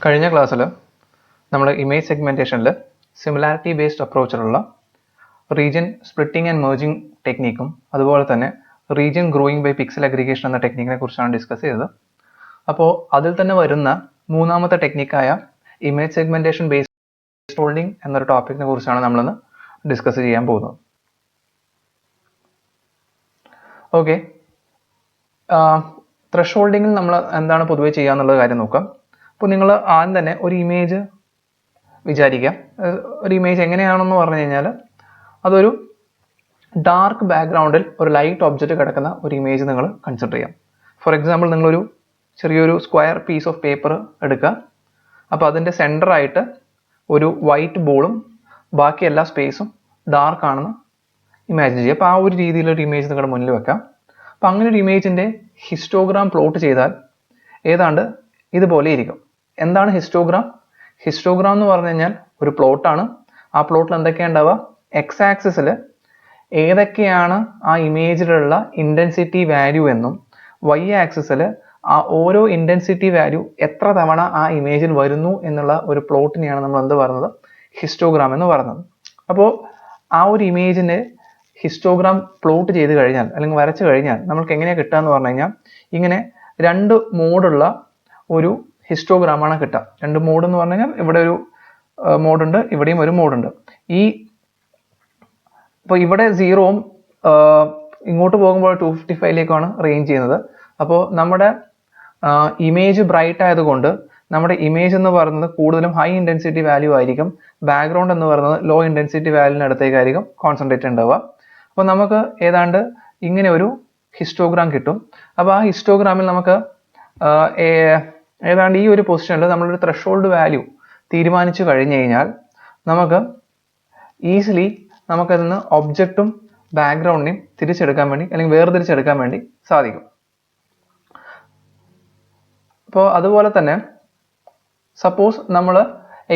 കഴിഞ്ഞ ക്ലാസ്സിൽ നമ്മൾ ഇമേജ് സെഗ്മെൻറ്റേഷനിൽ സിമിലാരിറ്റി ബേസ്ഡ് അപ്രോച്ചിലുള്ള റീജിയൻ സ്പ്ലിറ്റിംഗ് ആൻഡ് മെർജിംഗ് ടെക്നിക്കും അതുപോലെ തന്നെ region growing by pixel aggregation എന്ന ടെക്നിക്കിനെ കുറിച്ചാണ് ഡിസ്കസ് ചെയ്തത്. അപ്പോൾ അതിൽ തന്നെ വരുന്ന മൂന്നാമത്തെ ടെക്നിക്കായ ഇമേജ് സെഗ്മെൻറ്റേഷൻ ബേസ്ഡ് ഹോൾഡിംഗ് എന്നൊരു ടോപ്പിക്കിനെ കുറിച്ചാണ് നമ്മളിന്ന് ഡിസ്കസ് ചെയ്യാൻ പോകുന്നത്. ഓക്കെ, ത്രെഷോൾഡിങ്ങിൽ നമ്മൾ എന്താണ് പൊതുവെ ചെയ്യുക എന്നുള്ള കാര്യം നോക്കാം. അപ്പോൾ നിങ്ങൾ ആദ്യം തന്നെ ഒരു ഇമേജ് വിചാരിക്കാം. ഒരു ഇമേജ് എങ്ങനെയാണെന്ന് പറഞ്ഞു കഴിഞ്ഞാൽ അതൊരു ഡാർക്ക് ബാക്ക്ഗ്രൗണ്ടിൽ ഒരു ലൈറ്റ് ഒബ്ജക്റ്റ് കിടക്കുന്ന ഒരു ഇമേജ് നിങ്ങൾ കൺസിഡർ ചെയ്യാം. ഫോർ എക്സാമ്പിൾ നിങ്ങളൊരു ചെറിയൊരു സ്ക്വയർ പീസ് ഓഫ് പേപ്പർ എടുക്കുക. അപ്പോൾ അതിൻ്റെ സെൻറ്ററായിട്ട് ഒരു വൈറ്റ് ബോളും ബാക്കി എല്ലാ സ്പേസും ഡാർക്ക് ആണെന്ന് ഇമാജിൻ ചെയ്യുക. അപ്പോൾ ആ ഒരു രീതിയിലൊരു ഇമേജ് നിങ്ങളുടെ മുന്നിൽ വെക്കാം. അപ്പോൾ അങ്ങനെ ഒരു ഇമേജിൻ്റെ ഹിസ്റ്റോഗ്രാം പ്ലോട്ട് ചെയ്താൽ ഏതാണ്ട് ഇതുപോലെ ഇരിക്കും. എന്താണ് ഹിസ്റ്റോഗ്രാം? ഹിസ്റ്റോഗ്രാം എന്ന് പറഞ്ഞു കഴിഞ്ഞാൽ ഒരു പ്ലോട്ടാണ്. ആ പ്ലോട്ടിൽ എന്തൊക്കെയാണ് ഉണ്ടാവുക? എക്സ് ആക്സിസിൽ ഏതൊക്കെയാണ് ആ ഇമേജിലുള്ള ഇൻറ്റൻസിറ്റി വാല്യൂ എന്നും വൈ ആക്സിസിൽ ആ ഓരോ ഇൻറ്റൻസിറ്റി വാല്യൂ എത്ര തവണ ആ ഇമേജിൽ വരുന്നു എന്നുള്ള ഒരു പ്ലോട്ടിനെയാണ് നമ്മൾ എന്ത് പറയുന്നത്? ഹിസ്റ്റോഗ്രാം എന്ന് പറയുന്നത്. അപ്പോൾ ആ ഒരു ഇമേജിൻ്റെ ഹിസ്റ്റോഗ്രാം പ്ലോട്ട് ചെയ്ത് കഴിഞ്ഞാൽ അല്ലെങ്കിൽ വരച്ചു കഴിഞ്ഞാൽ നമുക്ക് എങ്ങനെയാണ് കിട്ടുക എന്ന് പറഞ്ഞു കഴിഞ്ഞാൽ ഇങ്ങനെ രണ്ട് മോഡുള്ള ഒരു ഹിസ്റ്റോഗ്രാമാണ് കിട്ടുക. രണ്ട് മോഡ് എന്ന് പറഞ്ഞു കഴിഞ്ഞാൽ ഇവിടെ ഒരു മോഡുണ്ട്, ഇവിടെയും ഒരു മോഡുണ്ട്. ഇപ്പോൾ ഇവിടെ 0ഉം ഇങ്ങോട്ട് പോകുമ്പോൾ 255ലേക്കാണ് റേഞ്ച് ചെയ്യുന്നത്. അപ്പോൾ നമ്മുടെ ഇമേജ് ബ്രൈറ്റ് ആയതുകൊണ്ട് നമ്മുടെ ഇമേജ് എന്ന് പറയുന്നത് കൂടുതലും ഹൈ ഇൻറ്റൻസിറ്റി വാല്യൂ ആയിരിക്കും. ബാക്ക്ഗ്രൗണ്ട് എന്ന് പറയുന്നത് ലോ ഇൻറ്റൻസിറ്റി വാല്യൂവിന് അടുത്തേക്കായിരിക്കും കോൺസെൻട്രേറ്റ് ഉണ്ടാവുക. അപ്പോൾ നമുക്ക് ഏതാണ്ട് ഇങ്ങനെ ഒരു ഹിസ്റ്റോഗ്രാം കിട്ടും. അപ്പോൾ ആ ഹിസ്റ്റോഗ്രാമിൽ നമുക്ക് ഏതാണ്ട് ഈ ഒരു പൊസിഷനിൽ നമ്മളൊരു ത്രെഷോൾഡ് വാല്യൂ തീരുമാനിച്ചു കഴിഞ്ഞു കഴിഞ്ഞാൽ നമുക്ക് ഈസിലി നമുക്കതിന് ഒബ്ജക്റ്റും ബാക്ക്ഗ്രൗണ്ടിനെയും തിരിച്ചെടുക്കാൻ വേണ്ടി അല്ലെങ്കിൽ വേർതിരിച്ചെടുക്കാൻ വേണ്ടി സാധിക്കും. അപ്പോൾ അതുപോലെ തന്നെ സപ്പോസ് നമ്മൾ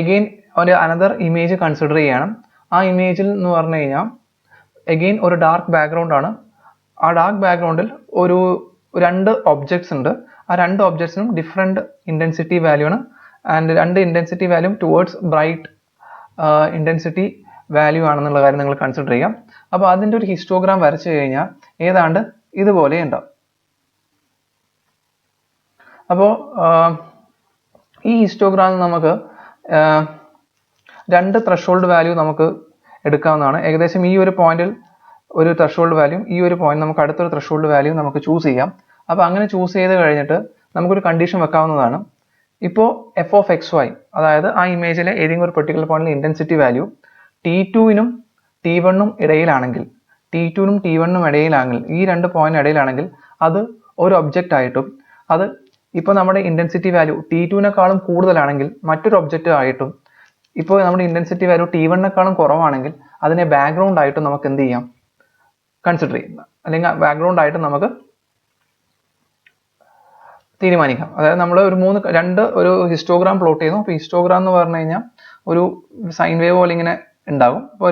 എഗെയിൻ ഒരു അനദർ ഇമേജ് കൺസിഡർ ചെയ്യണം. ആ ഇമേജിൽ എന്ന് പറഞ്ഞു കഴിഞ്ഞാൽ എഗെയിൻ ഒരു ഡാർക്ക് ബാക്ക്ഗ്രൗണ്ട് ആണ്. ആ ഡാർക്ക് ബാക്ക്ഗ്രൗണ്ടിൽ ഒരു രണ്ട് ഒബ്ജക്ട്സ് ഉണ്ട്. ആ രണ്ട് ഒബ്ജക്ട്സിനും ഡിഫറെൻറ്റ് ഇൻറ്റൻസിറ്റി വാല്യൂ ആണ്. ആൻഡ് രണ്ട് intensity value towards bright intensity value ആണെന്നുള്ള കാര്യം നിങ്ങൾ കൺസിഡർ ചെയ്യാം. അപ്പോൾ അതിൻ്റെ ഒരു ഹിസ്റ്റോഗ്രാം വരച്ചു കഴിഞ്ഞാൽ ഏതാണ്ട് ഇതുപോലെ ഉണ്ടാവും. അപ്പോൾ ഈ ഹിസ്റ്റോഗ്രാമിൽ നമുക്ക് രണ്ട് ത്രെഷോൾഡ് വാല്യൂ നമുക്ക് എടുക്കാവുന്നതാണ്. ഏകദേശം ഈ ഒരു പോയിന്റിൽ ഒരു ത്രെഷോൾഡ് വാല്യൂ, ഈ ഒരു പോയിന്റ് നമുക്ക് അടുത്തൊരു ത്രെഷോൾഡ് വാല്യൂ നമുക്ക് ചൂസ് ചെയ്യാം. അപ്പോൾ അങ്ങനെ ചൂസ് ചെയ്ത് കഴിഞ്ഞിട്ട് നമുക്കൊരു കണ്ടീഷൻ വെക്കാവുന്നതാണ്. ഇപ്പോൾ എഫ് ഓഫ് എക്സ് വൈ, അതായത് ആ ഇമേജിലെ ഏതെങ്കിലും ഒരു പെർട്ടിക്കുലർ പോയിന്റിലെ ഇൻറ്റൻസിറ്റി വാല്യൂ T2നും T1നും ഇടയിലാണെങ്കിൽ, T2നും T1നും ഇടയിലാണെങ്കിൽ, ഈ രണ്ട് പോയിന്റ് ഇടയിലാണെങ്കിൽ അത് ഒരു ഒബ്ജക്റ്റ് ആയിട്ടും, അത് ഇപ്പോൾ നമ്മുടെ ഇൻറ്റൻസിറ്റി വാല്യൂ T2നേക്കാളും കൂടുതലാണെങ്കിൽ മറ്റൊരു ഒബ്ജക്റ്റ് ആയിട്ടും, ഇപ്പോൾ നമ്മുടെ ഇൻറ്റൻസിറ്റി വാല്യൂ T1നേക്കാളും കുറവാണെങ്കിൽ അതിനെ ബാക്ക്ഗ്രൗണ്ട് ആയിട്ടും നമുക്ക് എന്ത് ചെയ്യാം? കൺസിഡർ ചെയ്യാം, അല്ലെങ്കിൽ ബാക്ക്ഗ്രൗണ്ട് ആയിട്ട് നമുക്ക് തീരുമാനിക്കാം. അതായത് നമ്മൾ ഒരു ഹിസ്റ്റോഗ്രാം പ്ലോട്ട് ചെയ്യുന്നു. അപ്പോൾ ഹിസ്റ്റോഗ്രാം എന്ന് പറഞ്ഞു കഴിഞ്ഞാൽ ഒരു സൈൻ വേവ് പോലെ ഇങ്ങനെ ഉണ്ടാകും. അപ്പോൾ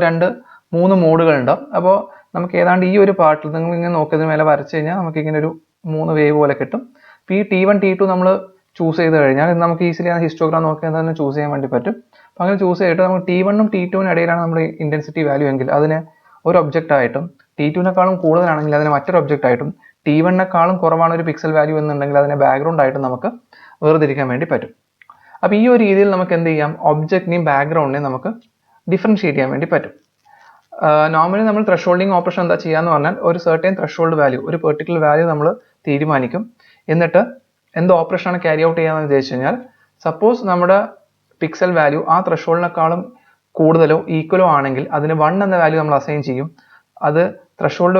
3 മോഡുകൾ ഉണ്ടാവും. അപ്പോൾ നമുക്ക് ഏതാണ്ട് ഈ ഒരു പാർട്ടിൽ നിങ്ങൾ ഇങ്ങനെ നോക്കിയതിന് മേലെ വരച്ചു കഴിഞ്ഞാൽ നമുക്ക് ഇങ്ങനെ ഒരു 3 വേവ് പോലെ കിട്ടും. അപ്പോൾ ഈ T1 T2 നമ്മൾ ചൂസ് ചെയ്ത് കഴിഞ്ഞാൽ നമുക്ക് ഈസിലി ആ ഹിസ്റ്റോഗ്രാം നോക്കിയാൽ തന്നെ ചൂസ് ചെയ്യാൻ വേണ്ടി പറ്റും. അപ്പോൾ അങ്ങനെ ചൂസ് ചെയ്തിട്ട് നമുക്ക് T1നും T2നും ഇടയിലാണ് നമ്മുടെ ഇൻറ്റൻസിറ്റി വാല്യൂ എങ്കിൽ അതിനെ ഒരു ഒബ്ജക്റ്റ് ആയിട്ടും, T2നേക്കാളും കൂടുതലാണെങ്കിൽ അതിനെ മറ്റൊരു ഒബ്ജക്റ്റ് ആയിട്ടും, T1നേക്കാളും കുറവാണ് ഒരു പിക്സൽ വാല്യൂ എന്നുണ്ടെങ്കിൽ അതിനെ ബാക്ക്ഗ്രൗണ്ട് ആയിട്ട് നമുക്ക് വേർതിരിക്കാൻ വേണ്ടി പറ്റും. അപ്പോൾ ഈ ഒരു രീതിയിൽ നമുക്ക് എന്ത് ചെയ്യാം? ഒബ്ജക്റ്റിനെയും ബാക്ക്ഗ്രൗണ്ടിനെയും നമുക്ക് ഡിഫറൻഷിയേറ്റ് ചെയ്യാൻ വേണ്ടി പറ്റും. നോർമലി നമ്മൾ ത്രെഷോൾഡിങ് ഓപ്പറേഷൻ എന്താ ചെയ്യാന്ന് പറഞ്ഞാൽ ഒരു സർട്ടൻ ത്രെഷോൾഡ് വാല്യൂ, ഒരു പെർട്ടിക്കുലർ വാല്യൂ നമ്മൾ തീരുമാനിക്കും. എന്നിട്ട് എന്ത് ഓപ്പറേഷനാണ് ക്യാരി ഔട്ട് ചെയ്യാമെന്ന് വിചാരിച്ചു കഴിഞ്ഞാൽ സപ്പോസ് നമ്മുടെ പിക്സൽ വാല്യൂ ആ ത്രെഷോൾഡിനേക്കാളും കൂടുതലോ ഈക്വലോ ആണെങ്കിൽ അതിന് 1 എന്ന വാല്യൂ നമ്മൾ അസൈൻ ചെയ്യും. അത് ത്രെഷോൾഡ്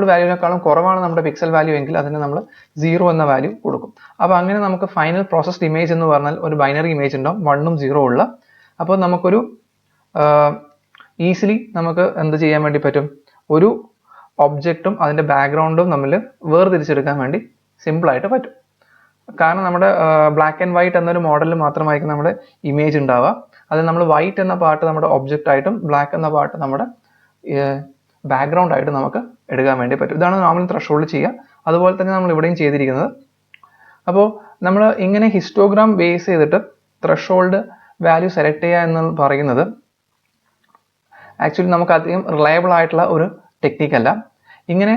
വാല്യൂവിനേക്കാളും കുറവാണ് നമ്മുടെ പിക്സൽ വാല്യൂ എങ്കിൽ അതിന് നമ്മൾ 0 എന്ന വാല്യൂ കൊടുക്കും. അപ്പോൾ അങ്ങനെ നമുക്ക് ഫൈനൽ പ്രോസസ്ഡ് ഇമേജ് എന്ന് പറഞ്ഞാൽ ഒരു ബൈനറി ഇമേജ് ഉണ്ടാവും, 1ഉം 0 ഉള്ള. അപ്പോൾ നമുക്കൊരു ഈസിലി നമുക്ക് എന്ത് ചെയ്യാൻ വേണ്ടി പറ്റും? ഒരു ഒബ്ജക്റ്റും അതിൻ്റെ ബാക്ക്ഗ്രൗണ്ടും തമ്മിൽ വേർതിരിച്ചെടുക്കാൻ വേണ്ടി സിമ്പിളായിട്ട് പറ്റും. കാരണം നമ്മുടെ ബ്ലാക്ക് ആൻഡ് വൈറ്റ് എന്നൊരു മോഡലിൽ മാത്രമായിരിക്കും നമ്മുടെ ഇമേജ് ഉണ്ടാവുക. അതിൽ നമ്മൾ വൈറ്റ് എന്ന പാർട്ട് നമ്മുടെ ഒബ്ജക്റ്റ് ആയിട്ടും ബ്ലാക്ക് എന്ന പാർട്ട് നമ്മുടെ ബാക്ക്ഗ്രൗണ്ട് ആയിട്ട് നമുക്ക് എടുക്കാൻ വേണ്ടി പറ്റും. ഇതാണ് നോർമൽ ത്രെഷോൾഡ് ചെയ്യുക. അതുപോലെ തന്നെ നമ്മൾ ഇവിടെയും ചെയ്തിരിക്കുന്നത്. അപ്പോൾ നമ്മൾ ഇങ്ങനെ ഹിസ്റ്റോഗ്രാം ബേസ് ചെയ്തിട്ട് ത്രഷോൾഡ് വാല്യൂ സെലക്ട് ചെയ്യുക എന്ന് പറയുന്നത് ആക്ച്വലി നമുക്ക് അധികം റിലയബിൾ ആയിട്ടുള്ള ഒരു ടെക്നിക്കല്ല. ഇങ്ങനെ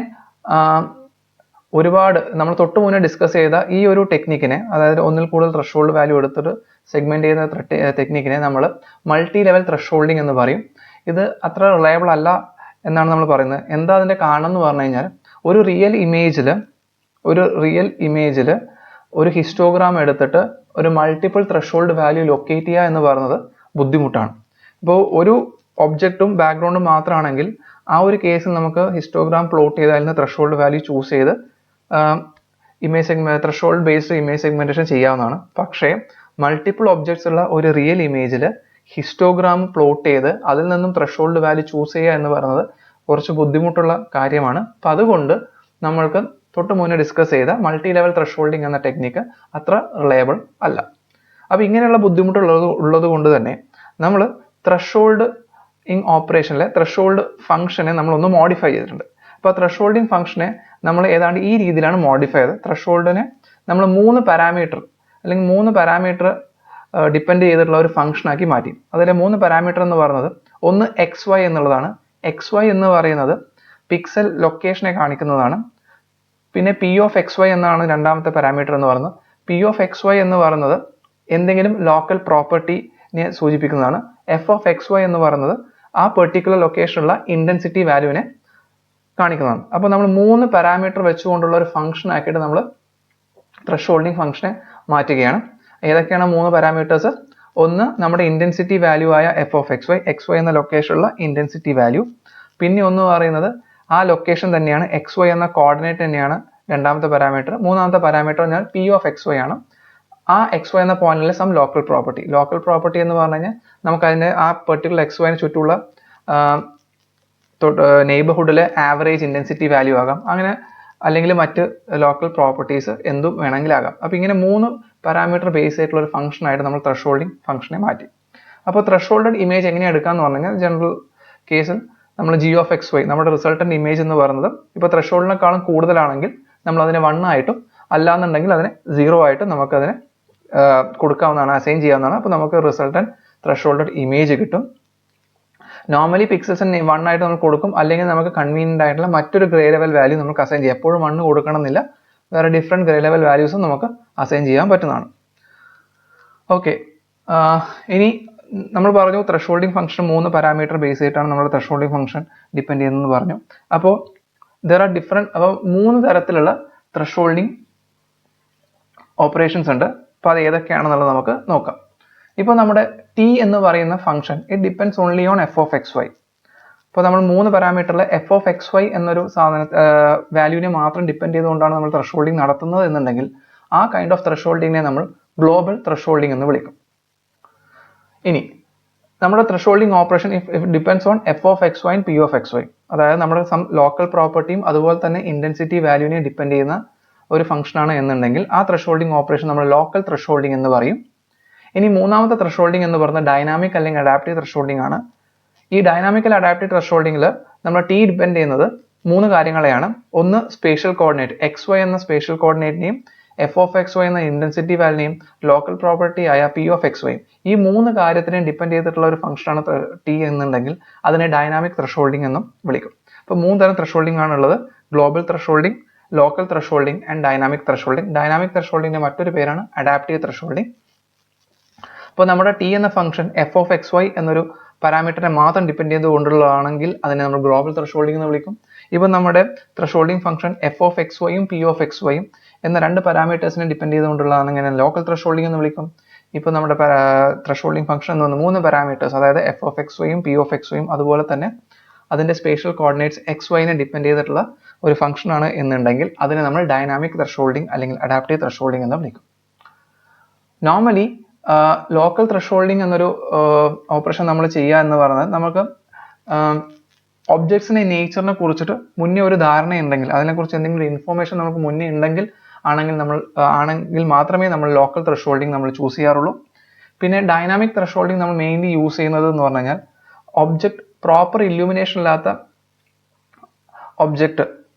ഒരുപാട് നമ്മൾ തൊട്ട് മുന്നേ ഡിസ്കസ് ചെയ്ത ഈ ഒരു ടെക്നിക്കിനെ, അതായത് ഒന്നിൽ കൂടുതൽ ത്രഷോൾഡ് വാല്യൂ എടുത്തിട്ട് സെഗ്മെന്റ് ചെയ്യുന്ന ടെക്നിക്കിനെ നമ്മൾ മൾട്ടി ലെവൽ ത്രഷോൾഡിംഗ് എന്ന് പറയും. ഇത് അത്ര റിലയബിൾ അല്ല എന്നാണ് നമ്മൾ പറയുന്നത്. എന്താ അതിന്റെ കാരണം എന്ന് പറഞ്ഞു കഴിഞ്ഞാൽ, ഒരു റിയൽ ഇമേജിൽ ഒരു ഹിസ്റ്റോഗ്രാം എടുത്തിട്ട് ഒരു മൾട്ടിപ്പിൾ ത്രഷോൾഡ് വാല്യൂ ലൊക്കേറ്റ് ചെയ്യുക എന്ന് പറയുന്നത് ബുദ്ധിമുട്ടാണ്. ഇപ്പോൾ ഒരു ഒബ്ജക്റ്റും ബാക്ക്ഗ്രൗണ്ടും മാത്രമാണെങ്കിൽ ആ ഒരു കേസിൽ നമുക്ക് ഹിസ്റ്റോഗ്രാം പ്ലോട്ട് ചെയ്ത് അതിൽ നിന്ന് ത്രഷോൾഡ് വാല്യൂ ചൂസ് ചെയ്ത് ത്രഷോൾഡ് ബേസ്ഡ് ഇമേജ് സെഗ്മെന്റേഷൻ ചെയ്യാവുന്നതാണ്. പക്ഷേ മൾട്ടിപ്പിൾ ഒബ്ജക്ട്സ് ഉള്ള ഒരു റിയൽ ഇമേജിൽ ഹിസ്റ്റോഗ്രാം പ്ലോട്ട് ചെയ്ത് അതിൽ നിന്നും ത്രഷോൾഡ് വാല്യൂ ചൂസ് ചെയ്യുക എന്ന് പറയുന്നത് കുറച്ച് ബുദ്ധിമുട്ടുള്ള കാര്യമാണ്. അപ്പം അതുകൊണ്ട് നമ്മൾക്ക് തൊട്ട് മുന്നേ ഡിസ്കസ് ചെയ്ത മൾട്ടി ലെവൽ ത്രഷോൾഡിംഗ് എന്ന ടെക്നിക്ക് അത്ര റിലയബിൾ അല്ല. അപ്പോൾ ഇങ്ങനെയുള്ള ബുദ്ധിമുട്ടുള്ളത് കൊണ്ട് തന്നെ നമ്മൾ ത്രഷോൾഡ് ഓപ്പറേഷനിലെ ത്രഷോൾഡ് ഫംഗ്ഷനെ നമ്മളൊന്ന് മോഡിഫൈ ചെയ്തിട്ടുണ്ട്. അപ്പോൾ ത്രഷോൾഡിംഗ് ഫംഗ്ഷനെ നമ്മൾ ഏതാണ്ട് ഈ രീതിയിലാണ് മോഡിഫൈ ചെയ്തത്. ത്രഷോൾഡിനെ നമ്മൾ 3 പാരാമീറ്റർ ഡിപ്പെൻഡ് ചെയ്തിട്ടുള്ള ഒരു ഫംഗ്ഷൻ ആക്കി മാറ്റി. അതിലെ 3 പാരാമീറ്റർ എന്ന് പറയുന്നത് ഒന്ന് XY എന്നുള്ളതാണ്. XY എന്ന് പറയുന്നത് പിക്സൽ ലൊക്കേഷനെ കാണിക്കുന്നതാണ്. പിന്നെ P of XY എന്നാണ് രണ്ടാമത്തെ പാരാമീറ്റർ എന്ന് പറയുന്നത്. P of XY എന്ന് പറയുന്നത് എന്തെങ്കിലും ലോക്കൽ പ്രോപ്പർട്ടിനെ സൂചിപ്പിക്കുന്നതാണ്. F of XY എന്ന് പറയുന്നത് ആ പെർട്ടിക്കുലർ ലൊക്കേഷനുള്ള ഇന്റൻസിറ്റി വാല്യൂവിനെ കാണിക്കുന്നതാണ്. അപ്പോൾ നമ്മൾ 3 പാരാമീറ്റർ വെച്ചുകൊണ്ടുള്ള ഒരു ഫംഗ്ഷൻ ആക്കിയിട്ട് നമ്മൾ ത്രഷോൾഡിംഗ് ഫംഗ്ഷനെ മാറ്റുകയാണ്. ഏതൊക്കെയാണ് 3 പാരാമീറ്റേഴ്സ്? ഒന്ന് നമ്മുടെ ഇന്റൻസിറ്റി വാല്യൂ ആയ F of XY എന്ന ലൊക്കേഷനുള്ള ഇന്റൻസിറ്റി വാല്യൂ. പിന്നെ ഒന്ന് പറയുന്നത് ആ ലൊക്കേഷൻ തന്നെയാണ്, XY എന്ന കോർഡിനേറ്റ് തന്നെയാണ് രണ്ടാമത്തെ പാരാമീറ്റർ. മൂന്നാമത്തെ പാരാമീറ്റർ പറഞ്ഞാൽ P of XY ആണ്. ആ XY എന്ന പോയിന്റിലെ സം ലോക്കൽ പ്രോപ്പർട്ടി എന്ന് പറഞ്ഞു കഴിഞ്ഞാൽ നമുക്ക് അതിന്റെ ആ പെർട്ടിക്കുലർ XYന് ചുറ്റുമുള്ള നെയ്ബർഹുഡിലെ ആവറേജ് ഇന്റൻസിറ്റി വാല്യൂ ആകാം, അങ്ങനെ അല്ലെങ്കിൽ മറ്റ് ലോക്കൽ പ്രോപ്പർട്ടീസ് എന്തും വേണമെങ്കിലാകാം. അപ്പോൾ ഇങ്ങനെ 3 പാരാമീറ്റർ ബേസ് ആയിട്ടുള്ള ഒരു ഫംഗ്ഷൻ ആയിട്ട് നമ്മൾ ത്രഷോൾഡിംഗ് ഫംഗ്ഷനെ മാറ്റി. അപ്പോൾ ത്രഷോൾഡഡ് ഇമേജ് എങ്ങനെ എടുക്കാന്ന് പറഞ്ഞു കഴിഞ്ഞാൽ, ജനറൽ കേസിൽ നമ്മൾ G of XY നമ്മുടെ റിസൾട്ടന്റ് ഇമേജ് എന്ന് പറയുന്നത് ഇപ്പോൾ ത്രഷോൾഡിനേക്കാളും കൂടുതലാണെങ്കിൽ നമ്മൾ അതിനെ 1 ആയിട്ടും അല്ലാന്നുണ്ടെങ്കിൽ അതിനെ 0 ആയിട്ടും നമുക്ക് അതിനെ കൊടുക്കാവുന്നതാണ്, അസൈൻ ചെയ്യാവുന്നതാണ്. അപ്പോൾ നമുക്ക് റിസൾട്ടന്റ് ത്രഷോൾഡഡ് ഇമേജ് കിട്ടും. നോർമലി പിക്സൽസിന് 1 ആയിട്ട് നമ്മൾ കൊടുക്കും, അല്ലെങ്കിൽ നമുക്ക് കൺവീനിയന്റ് ആയിട്ടുള്ള മറ്റൊരു ഗ്രേ ലെവൽ വാല്യൂ നമുക്ക് അസൈൻ ചെയ്യാം. എപ്പോഴും 1 കൊടുക്കണമെന്നില്ല, വേറെ ഡിഫറെന്റ് ഗ്രേ ലെവൽ വാല്യൂസും നമുക്ക് അസൈൻ ചെയ്യാൻ പറ്റുന്നതാണ്. ഓക്കെ, ഇനി നമ്മൾ പറഞ്ഞു ത്രഷോൾഡിംഗ് ഫംഗ്ഷൻ 3 പാരാമീറ്റർ ബേസ് ചെയ്തിട്ടാണ് നമ്മൾ ത്രഷോൾഡിംഗ് ഫംഗ്ഷൻ ഡിപ്പെൻഡ് ചെയ്യുന്നതെന്ന് പറഞ്ഞു. അപ്പോൾ അപ്പോൾ 3 തരത്തിലുള്ള ത്രഷോൾഡിംഗ് ഓപ്പറേഷൻസ് ഉണ്ട്. അപ്പോൾ അത് ഏതൊക്കെയാണെന്നുള്ളത് നമുക്ക് നോക്കാം. ഇപ്പോൾ നമ്മുടെ T എന്ന് പറയുന്ന function it depends only on F of XY. അപ്പോൾ നമ്മൾ 3 പാരാമീറ്ററിലെ F of XY എന്നൊരു വാല്യൂവിനെ മാത്രം ഡിപ്പെൻഡ് ചെയ്തുകൊണ്ടാണ് നമ്മൾ ത്രഷോൾഡിംഗ് നടത്തുന്നത് എന്നുണ്ടെങ്കിൽ ആ കൈൻഡ് ഓഫ് ത്രഷോൾഡിങ്ങിനെ നമ്മൾ ഗ്ലോബൽ ത്രഷോൾഡിംഗ് എന്ന് വിളിക്കും. ഇനി നമ്മുടെ thresholding operation if depends on F of XY and P of XY, അതായത് നമ്മുടെ സം ലോക്കൽ പ്രോപ്പർട്ടിയും അതുപോലെ തന്നെ ഇന്റൻസിറ്റി വാല്യൂവിനെ ഡിപ്പെൻഡ് ചെയ്യുന്ന ഒരു ഫംഗ്ഷൻ ആണ് എന്നുണ്ടെങ്കിൽ ആ ത്രഷോൾഡിംഗ് ഓപ്പറേഷൻ നമ്മൾ ലോക്കൽ ത്രഷോൾഡിംഗ് എന്ന് പറയും. ഇനി മൂന്നാമത്തെ ത്രഷോൾഡിംഗ് എന്ന് പറയുന്നത് ഡൈനാമിക് അല്ലെങ്കിൽ അഡാപ്റ്റീവ് ത്രഷോൾഡിംഗ് ആണ്. ഈ ഡൈനാമിക്കൽ അഡാപ്റ്റീവ് ത്രഷോൾഡിംഗിൽ നമ്മൾ T ഡിപ്പെൻഡ് ചെയ്യുന്നത് 3 കാര്യങ്ങളെയാണ്. ഒന്ന് സ്പേഷ്യൽ കോർഡിനേറ്റ്, XY എന്ന സ്പേഷ്യൽ കോർഡിനേറ്റിനെയും F of XY എന്ന ഇന്റൻസിറ്റി വാല്യൂനെയും ലോക്കൽ പ്രോപ്പർട്ടി ആയ P of XY, ഈ 3 കാര്യത്തിനെയും ഡിപ്പെൻഡ് ചെയ്തിട്ടുള്ള ഒരു ഫംഗ്ഷനാണ് T എന്നുണ്ടെങ്കിൽ അതിനെ ഡൈനാമിക് ത്രഷോൾഡിംഗ് എന്നും വിളിക്കും. അപ്പോൾ 3 തരം ത്രഷോൾഡിംഗ് ആണുള്ളത്: global thresholding, local thresholding and dynamic thresholding. Dynamic ത്രഷോൾഡിംഗിന്റെ മറ്റൊരു പേരാണ് അഡാപ്റ്റീവ് ത്രഷോൾഡിംഗ്. അപ്പോൾ നമ്മുടെ T എന്ന ഫംഗ്ഷൻ F of XY എന്നൊരു പാരാമീറ്ററിനെ മാത്രം ഡിപ്പെൻഡ് ചെയ്തുകൊണ്ടുള്ളതാണെങ്കിൽ അതിനെ നമ്മൾ ഗ്ലോബൽ ത്രഷോൾഡിംഗ് എന്ന് വിളിക്കും. ഇപ്പോൾ നമ്മുടെ ത്രഷോൾഡിംഗ് ഫംഗ്ഷൻ F of XYയും P of XYയും എന്ന 2 പാരാമീറ്റേഴ്സിനെ ഡിപ്പെൻഡ് ചെയ്തുകൊണ്ടുള്ളതാണെങ്കിൽ ലോക്കൽ ത്രഷോൾഡിംഗ് എന്ന് വിളിക്കും. ഇപ്പോൾ നമ്മുടെ ത്രഷോൾഡിംഗ് ഫംഗ്ഷൻ എന്ന് പറയുന്നത് 3 പാരാമീറ്റേഴ്സ്, അതായത് F of XYയും P of XYയും അതുപോലെ തന്നെ അതിന്റെ സ്പേഷ്യൽ കോർഡിനേറ്റ്സ് XYനെ ഡിപ്പെൻഡ് ചെയ്തിട്ടുള്ള ഒരു ഫംഗ്ഷൻ ആണ് എന്നുണ്ടെങ്കിൽ അതിനെ നമ്മൾ ഡൈനാമിക് ത്രഷോൾഡിംഗ് അല്ലെങ്കിൽ അഡാപ്റ്റീവ് ത്രഷോൾഡിംഗ് എന്ന് വിളിക്കും. നോർമലി ലോക്കൽ ത്രഷോൾഡിംഗ് എന്നൊരു ഓപ്പറേഷൻ നമ്മൾ ചെയ്യുക എന്ന് പറയുന്നത് നമുക്ക് ഒബ്ജക്ട്സിന്റെ നേച്ചറിനെ കുറിച്ചിട്ട് മുന്നേ ഒരു ധാരണ ഉണ്ടെങ്കിൽ, അതിനെക്കുറിച്ച് എന്തെങ്കിലും ഇൻഫോർമേഷൻ നമുക്ക് മുന്നേ ഉണ്ടെങ്കിൽ ആണെങ്കിൽ മാത്രമേ നമ്മൾ ലോക്കൽ ത്രഷോൾഡിംഗ് നമ്മൾ ചൂസ് ചെയ്യാറുള്ളൂ. പിന്നെ ഡൈനാമിക് ത്രഷോൾഡിംഗ് നമ്മൾ മെയിൻലി യൂസ് ചെയ്യുന്നത് എന്ന് പറഞ്ഞു കഴിഞ്ഞാൽ ഒബ്ജക്ട് പ്രോപ്പർ ഇല്യൂമിനേഷൻ ഇല്ലാത്ത ഒബ്ജക്റ്റ്,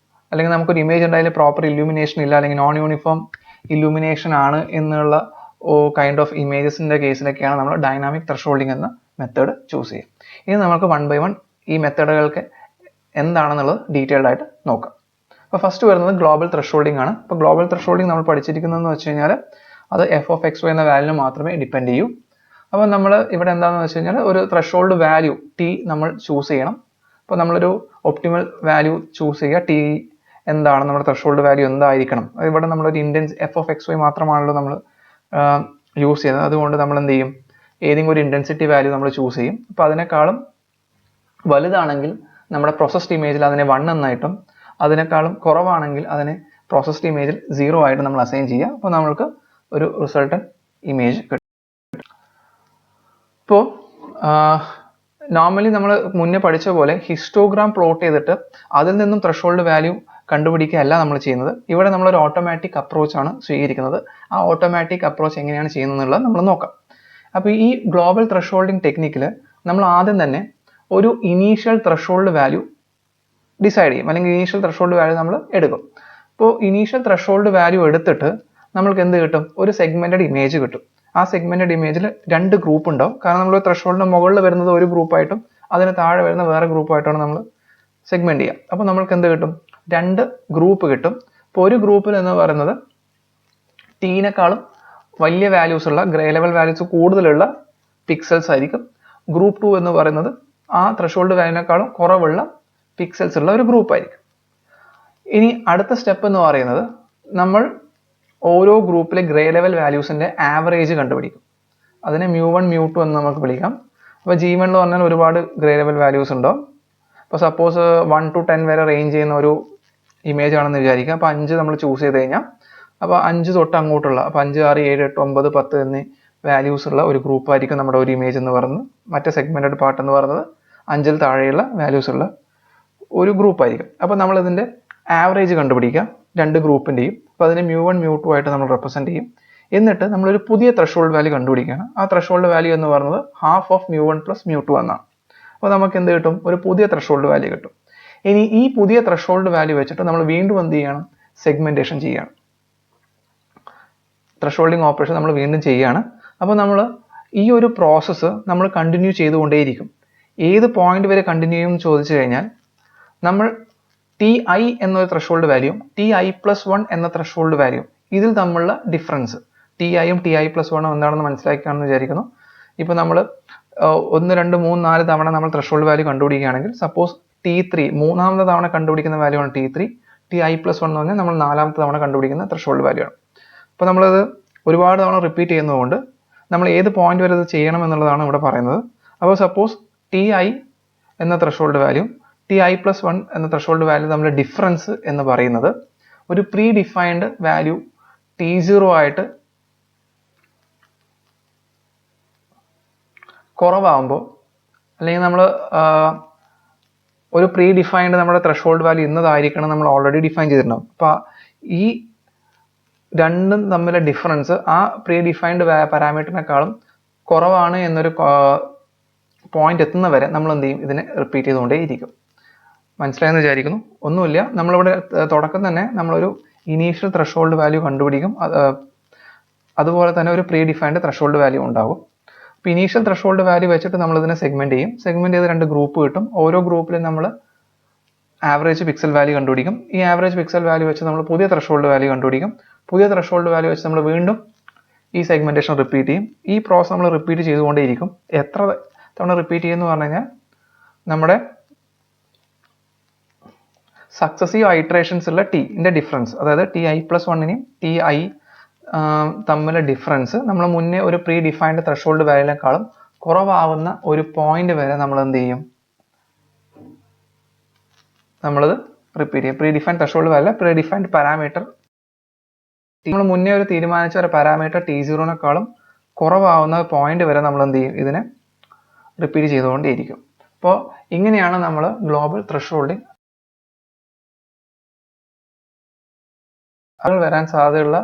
അല്ലെങ്കിൽ നമുക്കൊരു ഇമേജ് ഉണ്ടായാലും പ്രോപ്പർ ഇല്യൂമിനേഷൻ ഇല്ല, അല്ലെങ്കിൽ നോൺ യൂണിഫോം ഇലൂമിനേഷൻ ആണ് എന്നുള്ള കൈൻഡ് ഓഫ് ഇമേജസിൻ്റെ കേസിലൊക്കെയാണ് നമ്മൾ ഡൈനാമിക് ത്രഷോൾഡിംഗ് എന്ന മെത്തേഡ് ചൂസ് ചെയ്യുക. ഇനി നമുക്ക് 1 by 1 ഈ മെത്തേഡുകൾക്ക് എന്താണെന്നുള്ളത് ഡീറ്റെയിൽഡ് ആയിട്ട് നോക്കാം. അപ്പോൾ ഫസ്റ്റ് വരുന്നത് ഗ്ലോബൽ ത്രഷോൾഡിംഗ് ആണ്. അപ്പോൾ ഗ്ലോബൽ ത്രഷോൾഡിംഗ് നമ്മൾ പഠിച്ചിരിക്കുന്നതെന്ന് വെച്ച് കഴിഞ്ഞാൽ അത് f(x, y) എന്ന വാല്യൂവിന് മാത്രമേ ഡിപ്പെൻഡ് ചെയ്യൂ. അപ്പോൾ നമ്മൾ ഇവിടെ എന്താണെന്ന് വെച്ച് കഴിഞ്ഞാൽ ഒരു ത്രഷോൾഡ് വാല്യൂ ടി നമ്മൾ ചൂസ് ചെയ്യണം. അപ്പോൾ നമ്മളൊരു ഒപ്റ്റിമൽ വാല്യൂ ചൂസ് ചെയ്യുക. ടി എന്താണ് നമ്മുടെ ത്രഷോൾഡ് വാല്യൂ എന്തായിരിക്കണം. ഇവിടെ നമ്മളൊരു ഇൻറ്റൻസ് f(x, y) മാത്രമാണല്ലോ നമ്മൾ യൂസ് ചെയ്യുന്നത്. അതുകൊണ്ട് നമ്മൾ എന്ത് ചെയ്യും, ഏതെങ്കിലും ഒരു ഇൻറ്റൻസിറ്റി വാല്യൂ നമ്മൾ ചൂസ് ചെയ്യും. അപ്പോൾ അതിനേക്കാളും വലുതാണെങ്കിൽ നമ്മുടെ പ്രോസസ്ഡ് ഇമേജിൽ അതിനെ 1 എന്നായിട്ടും അതിനേക്കാളും കുറവാണെങ്കിൽ അതിനെ പ്രോസസ്ഡ് ഇമേജിൽ 0 ആയിട്ട് നമ്മൾ അസൈൻ ചെയ്യുക. അപ്പോൾ നമ്മൾക്ക് ഒരു റിസൾട്ടൻ ഇമേജ് കിട്ടും. ഇപ്പോൾ നോർമലി നമ്മൾ മുന്നേ പഠിച്ച പോലെ ഹിസ്റ്റോഗ്രാം പ്ലോട്ട് ചെയ്തിട്ട് അതിൽ നിന്നും ത്രഷോൾഡ് വാല്യൂ കണ്ടുപിടിക്കുകയല്ല നമ്മൾ ചെയ്യുന്നത്. ഇവിടെ നമ്മളൊരു ഓട്ടോമാറ്റിക് അപ്രോച്ചാണ് സ്വീകരിക്കുന്നത്. ആ ഓട്ടോമാറ്റിക് അപ്രോച്ച് എങ്ങനെയാണ് ചെയ്യുന്നത് എന്നുള്ളത് നമ്മൾ നോക്കാം. അപ്പോൾ ഈ ഗ്ലോബൽ ത്രഷോൾഡിംഗ് ടെക്നിക്കിൽ നമ്മൾ ആദ്യം തന്നെ ഒരു ഇനീഷ്യൽ ത്രഷോൾഡ് വാല്യൂ ഡിസൈഡ് ചെയ്യും, അല്ലെങ്കിൽ ഇനീഷ്യൽ ത്രഷോൾഡ് വാല്യൂ നമ്മൾ എടുക്കും. ഇപ്പോൾ ഇനീഷ്യൽ ത്രഷോൾഡ് വാല്യൂ എടുത്തിട്ട് നമ്മൾക്ക് എന്ത് കിട്ടും, ഒരു സെഗ്മെന്റഡ് ഇമേജ് കിട്ടും. ആ സെഗ്മെന്റഡ് ഇമേജിൽ 2 ഗ്രൂപ്പ് ഉണ്ടാവും. കാരണം നമ്മൾ ത്രഷോൾഡിന് മുകളിൽ വരുന്നത് ഒരു ഗ്രൂപ്പായിട്ടും അതിന് താഴെ വരുന്ന വേറെ ഗ്രൂപ്പായിട്ടാണ് നമ്മൾ സെഗ്മെന്റ് ചെയ്യുക. അപ്പോൾ നമ്മൾക്ക് എന്ത് കിട്ടും, 2 ഗ്രൂപ്പ് കിട്ടും. ഇപ്പോൾ ഒരു ഗ്രൂപ്പിൽ എന്ന് പറയുന്നത് ടീനേക്കാളും വലിയ വാല്യൂസ് ഉള്ള ഗ്രേ ലെവൽ വാല്യൂസ് കൂടുതലുള്ള പിക്സൽസ് ആയിരിക്കും. ഗ്രൂപ്പ് 2 എന്ന് പറയുന്നത് ആ ത്രഷോൾഡ് വാല്യൂവിനേക്കാളും കുറവുള്ള പിക്സൽസ് ഉള്ള ഒരു ഗ്രൂപ്പ് ആയിരിക്കും. ഇനി അടുത്ത സ്റ്റെപ്പ് എന്ന് പറയുന്നത് നമ്മൾ ഓരോ ഗ്രൂപ്പിലെ ഗ്രേ ലെവൽ വാല്യൂസിന്റെ ആവറേജ് കണ്ടുപിടിക്കും. അതിനെ μ1 μ2 എന്ന് നമുക്ക് വിളിക്കാം. അപ്പോൾ G1 എന്ന് പറഞ്ഞാൽ ഒരുപാട് ഗ്രേ ലെവൽ വാല്യൂസ് ഉണ്ടാവും. അപ്പോൾ സപ്പോസ് 1 to 10 വരെ റേഞ്ച് ചെയ്യുന്ന ഒരു ഇമേജ് ആണെന്ന് വിചാരിക്കുക. അപ്പോൾ 5 നമ്മൾ ചൂസ് ചെയ്ത് കഴിഞ്ഞാൽ അപ്പോൾ 5 തൊട്ട് അങ്ങോട്ടുള്ള, അപ്പോൾ 5, 6, 7, 8, 9, 10 എന്നീ വാല്യൂസ് ഉള്ള ഒരു ഗ്രൂപ്പ് ആയിരിക്കും നമ്മുടെ ഒരു ഇമേജ് എന്ന് പറയുന്നത്. മറ്റേ സെഗ്മെന്റഡ് പാർട്ട് എന്ന് പറയുന്നത് 5ൽ താഴെയുള്ള വാല്യൂസ് ഉള്ള ഒരു ഗ്രൂപ്പ് ആയിരിക്കും. അപ്പോൾ നമ്മൾ ഇതിന്റെ ആവറേജ് കണ്ടുപിടിക്കുക 2 ഗ്രൂപ്പിന്റെയും. അപ്പോൾ അതിനെ μ1 μ2 ആയിട്ട് നമ്മൾ റെപ്രസെന്റ് ചെയ്യും. എന്നിട്ട് നമ്മളൊരു പുതിയ ത്രഷോൾഡ് വാല്യൂ കണ്ടുപിടിക്കുകയാണ്. ആ ത്രഷോൾഡ് വാല്യൂ എന്ന് പറയുന്നത് ഹാഫ് ഓഫ് μ1 + μ2 എന്നാണ്. അപ്പോൾ നമുക്ക് എന്ത് കിട്ടും, ഒരു പുതിയ ത്രഷോൾഡ് വാല്യൂ കിട്ടും. ഇനി ഈ പുതിയ ത്രഷോൾഡ് വാല്യൂ വെച്ചിട്ട് നമ്മൾ വീണ്ടും എന്ത് ചെയ്യണം, സെഗ്മെന്റേഷൻ ചെയ്യുകയാണ്. ത്രഷോൾഡിംഗ് ഓപ്പറേഷൻ നമ്മൾ വീണ്ടും ചെയ്യുകയാണ്. അപ്പോൾ നമ്മൾ ഈ ഒരു പ്രോസസ്സ് നമ്മൾ കണ്ടിന്യൂ ചെയ്തുകൊണ്ടേയിരിക്കും. ഏത് പോയിന്റ് വരെ കണ്ടിന്യൂ ചെയ്യും എന്ന് ചോദിച്ചു കഴിഞ്ഞാൽ നമ്മൾ TI എന്നൊരു ത്രഷോൾഡ് വാല്യൂ TI+1 എന്ന ത്രഷോൾഡ് വാല്യൂ ഇതിൽ തമ്മിലുള്ള ഡിഫറൻസ് TIയും TI+1 എന്താണെന്ന് മനസ്സിലാക്കുകയാണെന്ന് വിചാരിക്കുന്നു. ഇപ്പോൾ നമ്മൾ 1, 2, 3, 4 തവണ നമ്മൾ ത്രഷോൾഡ് വാല്യൂ കണ്ടുപിടിക്കുകയാണെങ്കിൽ സപ്പോസ് T3 മൂന്നാമത്തെ തവണ കണ്ടുപിടിക്കുന്ന വാല്യൂ ആണ് T3. TI+1 എന്ന് പറഞ്ഞാൽ നമ്മൾ 4ാമത്തെ തവണ കണ്ടുപിടിക്കുന്ന ത്രഷോൾഡ് വാല്യൂ ആണ്. അപ്പോൾ നമ്മളത് ഒരുപാട് തവണ റിപ്പീറ്റ് ചെയ്യുന്നതുകൊണ്ട് നമ്മൾ ഏത് പോയിന്റ് വരെ ഇത് ചെയ്യണം എന്നുള്ളതാണ് ഇവിടെ പറയുന്നത്. അപ്പോൾ സപ്പോസ് TI എന്ന ത്രഷോൾഡ് വാല്യൂ TI+1 എന്ന ത്രഷോൾഡ് വാല്യൂ തമ്മിലുള്ള ഡിഫറൻസ് എന്ന് പറയുന്നത് ഒരു പ്രീ ഡിഫൈൻഡ് വാല്യൂ T0 ആയിട്ട് കുറവാകുമ്പോൾ, അല്ലെങ്കിൽ നമ്മൾ ഒരു പ്രീ ഡിഫൈൻഡ് നമ്മുടെ ത്രഷോൾഡ് വാല്യൂ ഇന്നതായിരിക്കണം നമ്മൾ ഓൾറെഡി ഡിഫൈൻ ചെയ്തിട്ടുണ്ടാവും. അപ്പോൾ ഈ രണ്ടും തമ്മിലുള്ള ഡിഫറൻസ് ആ പ്രീ ഡിഫൈൻഡ് പാരാമീറ്ററിനേക്കാളും കുറവാണ് എന്നൊരു പോയിന്റ് എത്തുന്നവരെ നമ്മൾ എന്ത് ചെയ്യും, ഇതിനെ റിപ്പീറ്റ് ചെയ്തുകൊണ്ടേയിരിക്കും. മനസ്സിലായെന്ന് വിചാരിക്കുന്നു. ഒന്നുമില്ല, നമ്മളിവിടെ തുടക്കം തന്നെ നമ്മളൊരു ഇനീഷ്യൽ ത്രഷോൾഡ് വാല്യൂ കണ്ടുപിടിക്കും. അതുപോലെ തന്നെ ഒരു പ്രീ ഡിഫൈൻഡ് ത്രഷോൾഡ് വാല്യൂ ഉണ്ടാകും. അപ്പോൾ ഇനീഷ്യൽ ത്രഷോൾഡ് വാല്യൂ വെച്ചിട്ട് നമ്മൾ ഇതിനെ സെഗ്മെന്റ് ചെയ്യും. സെഗ്മെന്റ് ചെയ്ത് 2 ഗ്രൂപ്പ് കിട്ടും. ഓരോ ഗ്രൂപ്പിലും നമ്മൾ ആവറേജ് പിക്സൽ വാല്യൂ കണ്ടുപിടിക്കും. ഈ ആവറേജ് പിക്സൽ വാല്യൂ വെച്ച് നമ്മൾ പുതിയ ത്രഷോൾഡ് വാല്യൂ കണ്ടുപിടിക്കും. പുതിയ ത്രഷോൾഡ് വാല്യൂ വെച്ച് നമ്മൾ വീണ്ടും ഈ സെഗ്മെന്റേഷൻ റിപ്പീറ്റ് ചെയ്യും. ഈ പ്രോസസ് നമ്മൾ റിപ്പീറ്റ് ചെയ്തുകൊണ്ടേയിരിക്കും. എത്ര തവണ റിപ്പീറ്റ് ചെയ്യുമെന്ന് പറഞ്ഞു കഴിഞ്ഞാൽ നമ്മുടെ സക്സസീവ് ഐട്രേഷൻസ് ഉള്ള ടിന്റെ ഡിഫറൻസ്, അതായത് TI+1നെയും TI തമ്മിലുള്ള ഡിഫറൻസ് നമ്മൾ മുന്നേ ഒരു പ്രീ ഡിഫൈൻഡ് ത്രഷോൾഡ് വാല്യൂവിനേക്കാളും കുറവാകുന്ന ഒരു പോയിന്റ് വരെ നമ്മൾ എന്ത് ചെയ്യും, നമ്മളത് റിപ്പീറ്റ് ചെയ്യും. Pre defined threshold value pre defined parameter നമ്മൾ മുന്നേ ഒരു തീരുമാനിച്ച ഒരു പാരാമീറ്റർ T0നേക്കാളും കുറവാകുന്ന പോയിന്റ് വരെ നമ്മൾ എന്ത് ചെയ്യും, ഇതിനെ റിപ്പീറ്റ് ചെയ്തുകൊണ്ടേയിരിക്കും. അപ്പോൾ ഇങ്ങനെയാണ് നമ്മൾ ഗ്ലോബൽ ത്രഷോൾഡിംഗ് അത് വരാൻ സാധ്യതയുള്ള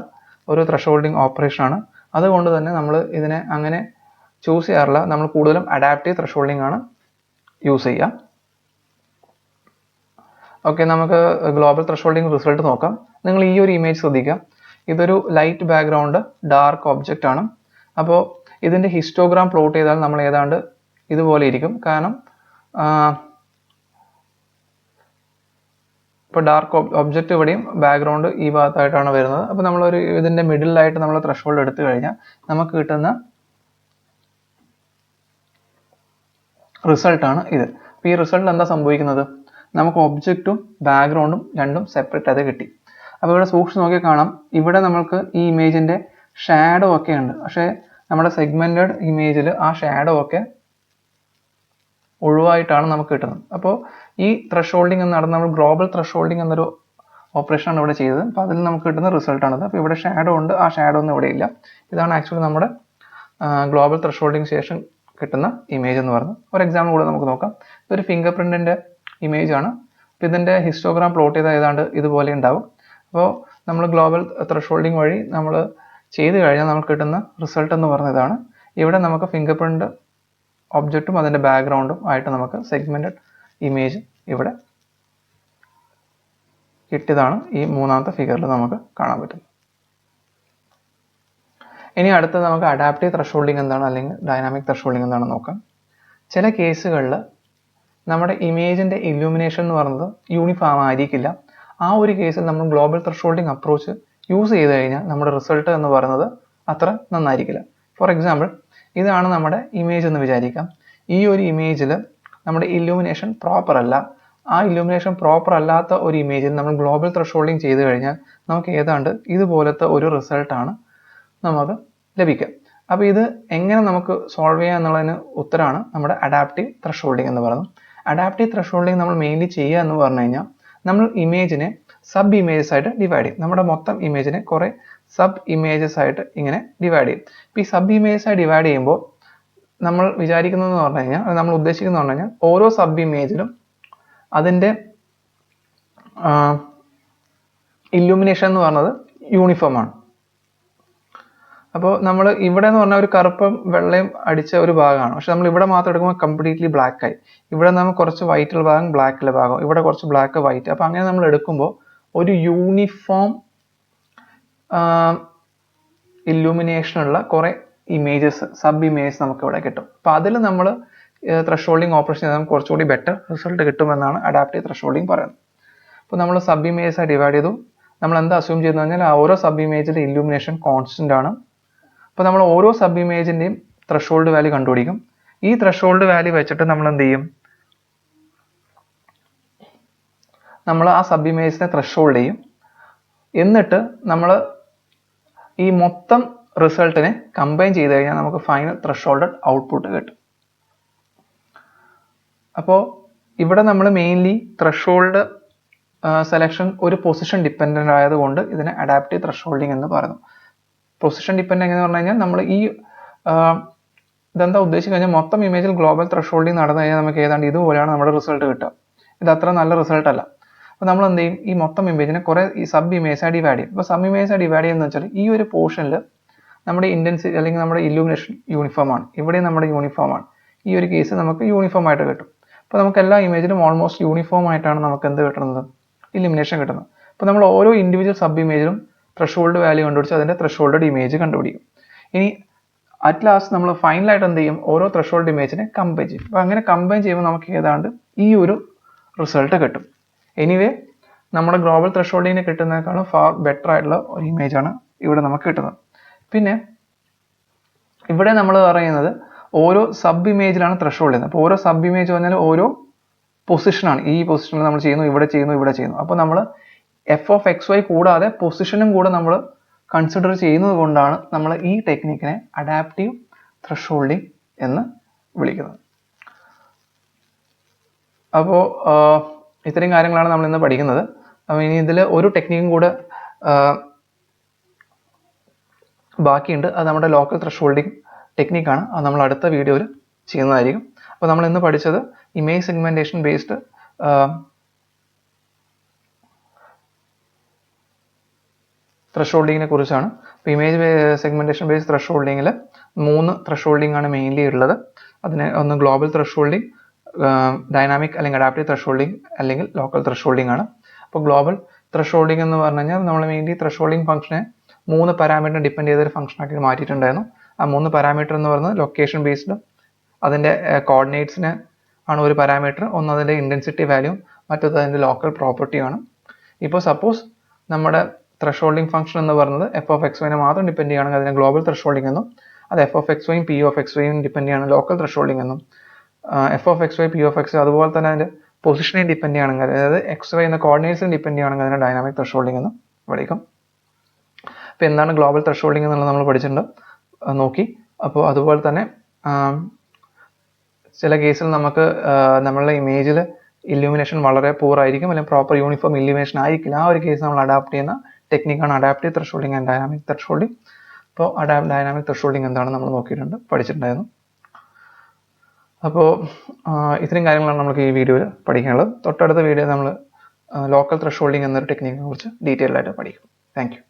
ഒരു ത്രഷോൾഡിംഗ് ഓപ്പറേഷൻ ആണ്. അതുകൊണ്ട് തന്നെ നമ്മൾ ഇതിനെ അങ്ങനെ ചൂസ് ചെയ്യാറില്ല. നമ്മൾ കൂടുതലും അഡാപ്റ്റീവ് ത്രഷോൾഡിംഗ് ആണ് യൂസ് ചെയ്യുക. ഓക്കെ, നമുക്ക് ഗ്ലോബൽ ത്രഷോൾഡിംഗ് റിസൾട്ട് നോക്കാം. നിങ്ങൾ ഈ ഒരു ഇമേജ് ശ്രദ്ധിക്കാം. ഇതൊരു ലൈറ്റ് ബാക്ക്ഗ്രൗണ്ട് ഡാർക്ക് ഒബ്ജക്റ്റ് ആണ്. അപ്പോൾ ഇതിൻ്റെ ഹിസ്റ്റോഗ്രാം പ്ലോട്ട് ചെയ്താൽ നമ്മൾ ഏതാണ്ട് ഇതുപോലെ ഇരിക്കും. കാരണം ഇപ്പോൾ ഡാർക്ക് ഒബ്ജക്റ്റ് ഇവിടെയും ബാക്ക്ഗ്രൗണ്ട് ഈ ഭാഗത്തായിട്ടാണ് വരുന്നത്. അപ്പോൾ നമ്മളൊരു ഇതിൻ്റെ മിഡിലായിട്ട് നമ്മൾ ത്രെഷോൾഡ് എടുത്തു കഴിഞ്ഞാൽ നമുക്ക് കിട്ടുന്ന റിസൾട്ടാണ് ഇത്. അപ്പോൾ ഈ റിസൾട്ടിൽ എന്താ സംഭവിക്കുന്നത്, നമുക്ക് ഒബ്ജക്റ്റും ബാക്ക്ഗ്രൗണ്ടും രണ്ടും സെപ്പറേറ്റ് ആയിട്ട് കിട്ടി. അപ്പോൾ ഇവിടെ സൂക്ഷിച്ച് നോക്കിയാൽ കാണാം, ഇവിടെ നമുക്ക് ഈ ഇമേജിൻ്റെ ഷാഡോ ഒക്കെ ഉണ്ട്. പക്ഷേ നമ്മുടെ സെഗ്മെൻറ്റഡ് ഇമേജിൽ ആ ഷാഡോ ഒക്കെ ഒഴിവായിട്ടാണ് നമുക്ക് കിട്ടുന്നത്. അപ്പോൾ ഈ ത്രെഷോൾഡിങ് എന്ന് നടന്ന നമ്മൾ ഗ്ലോബൽ ത്രെഷോൾഡിങ് എന്നൊരു ഓപ്പറേഷനാണ് ഇവിടെ ചെയ്തത്. അപ്പോൾ അതിൽ നമുക്ക് കിട്ടുന്ന റിസൾട്ടാണിത്. അപ്പോൾ ഇവിടെ ഷാഡോ ഉണ്ട്, ആ ഷാഡോ ഒന്നും ഇവിടെ ഇല്ല. ഇതാണ് ആക്ച്വലി നമ്മുടെ ഗ്ലോബൽ ത്രെഷോൾഡിങ് ശേഷം കിട്ടുന്ന ഇമേജ് എന്ന് പറയുന്നത്. ഒരു എക്സാമ്പിൾ കൂടെ നമുക്ക് നോക്കാം. ഇതൊരു ഫിംഗർ പ്രിൻറ്റിൻ്റെ ഇമേജ് ആണ്. അപ്പോൾ ഇതിൻ്റെ ഹിസ്റ്റോഗ്രാം പ്ലോട്ട് ചെയ്താൽ ഏതാണ്ട് ഇതുപോലെ ഉണ്ടാവും. അപ്പോൾ നമ്മൾ ഗ്ലോബൽ ത്രെഷോൾഡിങ് വഴി നമ്മൾ ചെയ്ത് കഴിഞ്ഞാൽ നമുക്ക് കിട്ടുന്ന റിസൾട്ട് എന്ന് പറയുന്നത് ഇതാണ്. ഇവിടെ നമുക്ക് ഫിംഗർ പ്രിൻറ്റ് ഒബ്ജക്റ്റും അതിൻ്റെ ബാക്ക്ഗ്രൗണ്ടും ആയിട്ട് നമുക്ക് സെഗ്മെൻറ്റഡ് ഇമേജ് ഇവിടെ കിട്ടിയതാണ് ഈ മൂന്നാമത്തെ ഫിഗറിൽ നമുക്ക് കാണാൻ പറ്റുന്നത്. ഇനി അടുത്തത് നമുക്ക് അഡാപ്റ്റീവ് ത്രെഷോൾഡിങ് എന്താണ് അല്ലെങ്കിൽ ഡൈനാമിക് ത്രെഷോൾഡിങ് എന്താണെന്ന് നോക്കാം. ചില കേസുകളിൽ നമ്മുടെ ഇമേജിൻ്റെ ഇല്യൂമിനേഷൻ എന്ന് പറയുന്നത് യൂണിഫോം ആയിരിക്കില്ല. ആ ഒരു കേസിൽ നമ്മൾ ഗ്ലോബൽ ത്രെഷോൾഡിങ് അപ്രോച്ച് യൂസ് ചെയ്ത് കഴിഞ്ഞാൽ നമ്മുടെ റിസൾട്ട് എന്ന് പറയുന്നത് അത്ര നന്നായിരിക്കില്ല. ഫോർ എക്സാമ്പിൾ, ഇതാണ് നമ്മുടെ ഇമേജ് എന്ന് വിചാരിക്കാം. ഈ ഒരു ഇമേജിൽ നമ്മുടെ ഇല്യൂമിനേഷൻ പ്രോപ്പർ അല്ല. ആ ഇല്യൂമിനേഷൻ പ്രോപ്പർ അല്ലാത്ത ഒരു ഇമേജിൽ നമ്മൾ ഗ്ലോബൽ ത്രെഷോൾഡിങ് ചെയ്ത് കഴിഞ്ഞാൽ നമുക്ക് ഏതാണ്ട് ഇതുപോലത്തെ ഒരു റിസൾട്ടാണ് നമുക്ക് ലഭിക്കുക. അപ്പോൾ ഇത് എങ്ങനെ നമുക്ക് സോൾവ് ചെയ്യാം എന്നുള്ളതിന് ഉത്തരമാണ് നമ്മുടെ അഡാപ്റ്റീവ് ത്രെഷോൾഡിങ് എന്ന് പറയുന്നത്. അഡാപ്റ്റീവ് ത്രെഷോൾഡിങ് നമ്മൾ മെയിൻലി ചെയ്യുക എന്ന് പറഞ്ഞു കഴിഞ്ഞാൽ നമ്മൾ ഇമേജിനെ സബ് ഇമേജസ് ആയിട്ട് ഡിവൈഡ് ചെയ്യും. നമ്മുടെ മൊത്തം ഇമേജിനെ കുറേ സബ് ഇമേജസ് ആയിട്ട് ഇങ്ങനെ ഡിവൈഡ് ചെയ്യും. ഇപ്പോൾ ഈ സബ് ഇമേജസ് ആയി ഡിവൈഡ് ചെയ്യുമ്പോൾ നമ്മൾ വിചാരിക്കുന്നതെന്ന് പറഞ്ഞു കഴിഞ്ഞാൽ, നമ്മൾ ഉദ്ദേശിക്കുന്നത് പറഞ്ഞു കഴിഞ്ഞാൽ ഓരോ സബ് ഇമേജിലും അതിൻ്റെ ഇല്യൂമിനേഷൻ എന്ന് പറയുന്നത് യൂണിഫോം ആണ്. അപ്പോൾ നമ്മൾ ഇവിടെ എന്ന് പറഞ്ഞാൽ ഒരു കറുപ്പും വെള്ളയും അടിച്ച ഒരു ഭാഗമാണ്. പക്ഷെ നമ്മൾ ഇവിടെ മാത്രം എടുക്കുമ്പോൾ കംപ്ലീറ്റ്ലി ബ്ലാക്ക് ആയി. ഇവിടെ നമുക്ക് കുറച്ച് വൈറ്റുള്ള ഭാഗം, ബ്ലാക്കിലെ ഭാഗം, ഇവിടെ കുറച്ച് ബ്ലാക്ക് വൈറ്റ്. അപ്പോൾ അങ്ങനെ നമ്മൾ എടുക്കുമ്പോൾ ഒരു യൂണിഫോം ഇല്യൂമിനേഷനുള്ള കുറേ ഇമേജസ്, സബ് ഇമേജസ് നമുക്ക് ഇവിടെ കിട്ടും. അപ്പോൾ അതിൽ നമ്മൾ ത്രെഷോൾഡിങ് ഓപ്പറേഷൻ ചെയ്താൽ നമുക്ക് കുറച്ചുകൂടി ബെറ്റർ റിസൾട്ട് കിട്ടുമെന്നാണ് അഡാപ്റ്റീവ് ത്രെഷോൾഡിങ് പറയുന്നത്. അപ്പോൾ നമ്മൾ സബ് ഇമേജസ് ഡിവൈഡ് ചെയ്തു. നമ്മൾ എന്താ അസ്യൂം ചെയ്യുന്നത് പറഞ്ഞാൽ ആ ഓരോ സബ് ഇമേജിൻ്റെ ഇല്യൂമിനേഷൻ കോൺസ്റ്റന്റ് ആണ്. അപ്പോൾ നമ്മൾ ഓരോ സബ് ഇമേജിൻ്റെയും ത്രെഷോൾഡ് വാല്യൂ കണ്ടുപിടിക്കും. ഈ ത്രെഷോൾഡ് വാല്യൂ വെച്ചിട്ട് നമ്മൾ എന്ത് ചെയ്യും, നമ്മൾ ആ സബ് ഇമേജിനെ ത്രെഷോൾഡ് ചെയ്യും. എന്നിട്ട് നമ്മൾ ഈ മൊത്തം റിസൾട്ടിനെ കമ്പൈൻ ചെയ്ത് കഴിഞ്ഞാൽ നമുക്ക് ഫൈനൽ ത്രെഷോൾഡഡ് ഔട്ട്പുട്ട് കിട്ടും. അപ്പോൾ ഇവിടെ നമ്മൾ മെയിൻലി ത്രെഷോൾഡ് സെലക്ഷൻ ഒരു പൊസിഷൻ ഡിപ്പെൻഡൻ്റ് ആയതുകൊണ്ട് ഇതിനെ അഡാപ്റ്റീവ് ത്രെഷോൾഡിങ് എന്ന് പറയുന്നു. പൊസിഷൻ ഡിപ്പെൻഡൻ്റ് എന്ന് പറഞ്ഞു കഴിഞ്ഞാൽ നമ്മൾ ഈ ഇതെന്താ ഉദ്ദേശിച്ച് കഴിഞ്ഞാൽ മൊത്തം ഇമേജിൽ ഗ്ലോബൽ ത്രെഷോൾഡിങ് നടന്നു കഴിഞ്ഞാൽ നമുക്ക് ഏതാണ്ട് ഇതുപോലെയാണ് നമ്മുടെ റിസൾട്ട് കിട്ടുക. ഇത് അത്ര നല്ല റിസൾട്ട് അല്ല. അപ്പോൾ നമ്മൾ എന്ത് ചെയ്യും, ഈ മൊത്തം ഇമേജിനെ കുറേ ഈ സബ് ഇമേജായി ഡിവൈഡ് ചെയ്യും. അപ്പോൾ സബ് ഇമേജായി ഡിവൈഡ് ചെയ്യുന്നത് വെച്ചാൽ ഈ ഒരു പോർഷനിൽ നമ്മുടെ ഇൻറ്റൻസിറ്റി അല്ലെങ്കിൽ നമ്മുടെ ഇല്യൂമിനേഷൻ യൂണിഫോം ആണ്. ഇവിടെ നമ്മുടെ യൂണിഫോം ആണ്. ഈ ഒരു കേസ് നമുക്ക് യൂണിഫോം ആയിട്ട് കിട്ടും. അപ്പോൾ നമുക്ക് എല്ലാ ഇമേജിലും ഓൾമോസ്റ്റ് യൂണിഫോം ആയിട്ടാണ് നമുക്ക് എന്ത് കിട്ടുന്നത്, ഇല്യൂമിനേഷൻ കിട്ടുന്നത്. അപ്പോൾ നമ്മൾ ഓരോ ഇൻഡിവിജ്വൽ സബ് ഇമേജിലും ത്രെഷോൾഡ് വാല്യൂ കണ്ടുപിടിച്ച് അതിൻ്റെ ത്രെഷോൾഡ് ഇമേജ് കണ്ടുപിടിക്കും. ഇനി അറ്റ് ലാസ്റ്റ് നമ്മൾ ഫൈനലായിട്ട് എന്ത് ചെയ്യും, ഓരോ ത്രെഷോൾഡ് ഇമേജിനെ കമ്പൈൻ ചെയ്യും. അപ്പോൾ അങ്ങനെ കമ്പൈൻ ചെയ്യുമ്പോൾ നമുക്ക് ഏതാണ്ട് ഈ ഒരു റിസൾട്ട് കിട്ടും. എനിവേ നമ്മുടെ ഗ്ലോബൽ ത്രെഷോൾഡിങ്ങിന് കിട്ടുന്നതിനേക്കാളും ഫാർ ബെറ്റർ ആയിട്ടുള്ള ഒരു ഇമേജാണ് ഇവിടെ നമുക്ക് കിട്ടുന്നത്. പിന്നെ ഇവിടെ നമ്മൾ പറയുന്നത് ഓരോ സബ് ഇമേജിലാണ് ത്രെഷോൾഡ് ചെയ്യുന്നത്. അപ്പോൾ ഓരോ സബ് ഇമേജ് പറഞ്ഞാൽ ഓരോ പൊസിഷനാണ്. ഈ പൊസിഷനിൽ നമ്മൾ ചെയ്യുന്നു, ഇവിടെ ചെയ്യുന്നു, ഇവിടെ ചെയ്യുന്നു. അപ്പോൾ നമ്മൾ f(x, y) കൂടാതെ പൊസിഷനും കൂടെ നമ്മൾ കൺസിഡർ ചെയ്യുന്നത് കൊണ്ടാണ് നമ്മൾ ഈ ടെക്നിക്കിനെ അഡാപ്റ്റീവ് ത്രെഷോൾഡിങ് എന്ന് വിളിക്കുന്നത്. അപ്പോൾ ഇത്രയും കാര്യങ്ങളാണ് നമ്മൾ ഇന്ന് പഠിക്കുന്നത്. അപ്പോൾ ഇനി ഇതിൽ ഒരു ടെക്നിക്കും കൂടെ ബാക്കിയുണ്ട്. അത് നമ്മുടെ ലോക്കൽ ത്രെഷോൾഡിങ് ടെക്നിക്കാണ്. അത് നമ്മൾ അടുത്ത വീഡിയോയിൽ ചെയ്യുന്നതായിരിക്കും. അപ്പോൾ നമ്മൾ ഇന്ന് പഠിച്ചത് ഇമേജ് സെഗ്മെൻറ്റേഷൻ ബേസ്ഡ് ത്രെഷോൾഡിങ്ങിനെ കുറിച്ചാണ്. അപ്പോൾ ഇമേജ് സെഗ്മെൻറ്റേഷൻ ബേസ്ഡ് ത്രെഷോൾഡിങ്ങിൽ 3 ത്രെഷോൾഡിംഗ് ആണ് മെയിൻലി ഉള്ളത്. അതിന് ഒന്ന് ഗ്ലോബൽ ത്രെഷോൾഡിംഗ്, ഡൈനാമിക് അല്ലെങ്കിൽ അഡാപ്റ്റീവ് ത്രെഷോൾഡിംഗ് അല്ലെങ്കിൽ ലോക്കൽ ത്രെഷോൾഡിംഗ് ആണ്. അപ്പോൾ ഗ്ലോബൽ ത്രെഷോൾഡിംഗ് എന്ന് പറഞ്ഞു കഴിഞ്ഞാൽ നമ്മൾ മെയിൻലി ത്രെഷോൾഡിംഗ് ഫംഗ്ഷനെ 3 പാരാമീറ്റർ ഡിപ്പെൻഡ് ചെയ്തൊരു ഫംഗ്ഷൻ ആക്കി മാറ്റിയിട്ടുണ്ടായിരുന്നു. ആ 3 പാരാമീറ്റർ എന്ന് പറയുന്നത് ലൊക്കേഷൻ ബേസ്ഡ്, അതിൻ്റെ കോർഡിനേറ്റ്സിന് ആണ് ഒരു പാരാമീറ്റർ, ഒന്ന് അതിൻ്റെ ഇൻറ്റൻസിറ്റി വാല്യൂ, മറ്റൊന്ന് അതിൻ്റെ ലോക്കൽ പ്രോപ്പർട്ടിയാണ്. ഇപ്പോൾ സപ്പോസ് നമ്മുടെ ത്രെഷോൾഡിംഗ് ഫംഗ്ഷൻ എന്ന് പറയുന്നത് എഫ് ഓഫ് എക്സ് വൈനെ മാത്രം ഡിപ്പെൻഡ് ചെയ്യുകയാണെങ്കിൽ അതിനെ ഗ്ലോബൽ ത്രെഷോൾഡിംഗ് എന്നും, അത് എഫ് ഓഫ് എക്സ് വൈയും പി ഓഫ് എക്സ് വൈയും ഡിപ്പെൻഡ് ചെയ്യാണ് ലോക്കൽ ത്രെഷോൾഡിംഗ് എന്നും, F of X Y P of X അതുപോലെ തന്നെ അതിൻ്റെ പൊസിഷനെ ഡിപ്പെൻഡ് ചെയ്യുകയാണെങ്കിൽ, അതായത് എക്സ് വൈ എന്ന കോർഡിനേറ്റ്സിനെ ഡിപ്പെൻഡ് ചെയ്യുകയാണെങ്കിൽ അതിനെ ഡൈനാമിക് ത്രെഷോൾഡിംഗ് എന്നും വിളിക്കും. അപ്പോൾ എന്താണ് ഗ്ലോബൽ ത്രെഷോൾഡിംഗ് എന്നുള്ളത് നമ്മൾ പഠിച്ചിട്ടുണ്ട്, നോക്കി. അപ്പോൾ അതുപോലെ തന്നെ ചില കേസിൽ നമുക്ക് നമ്മളുടെ ഇമേജിൽ ഇല്യൂമിനേഷൻ വളരെ പൂർ ആയിരിക്കും, അല്ലെങ്കിൽ പ്രോപ്പർ യൂണിഫോം ഇല്യൂമിനേഷൻ ആയിരിക്കില്ല. ആ ഒരു കേസ് നമ്മൾ അഡാപ്റ്റ് ചെയ്യുന്ന ടെക്നിക്കാണ് adaptive thresholding and dynamic thresholding. അപ്പോൾ ഡൈനാമിക് ത്രെഷോൾഡിംഗ് എന്താണെന്ന് നമ്മൾ നോക്കിയിട്ടുണ്ട്, പഠിച്ചിട്ടുണ്ടായിരുന്നു. അപ്പോൾ ഇത്രയും കാര്യങ്ങളാണ് നമുക്ക് ഈ വീഡിയോയിൽ പഠിക്കാനുള്ളത്. തൊട്ടടുത്ത വീഡിയോ നമ്മൾ ലോക്കൽ ത്രെഷോൾഡിംഗ് എന്നൊരു ടെക്നിക്കിനെ കുറിച്ച് ഡീറ്റെയിൽ ആയിട്ട് പഠിക്കും. Thank you.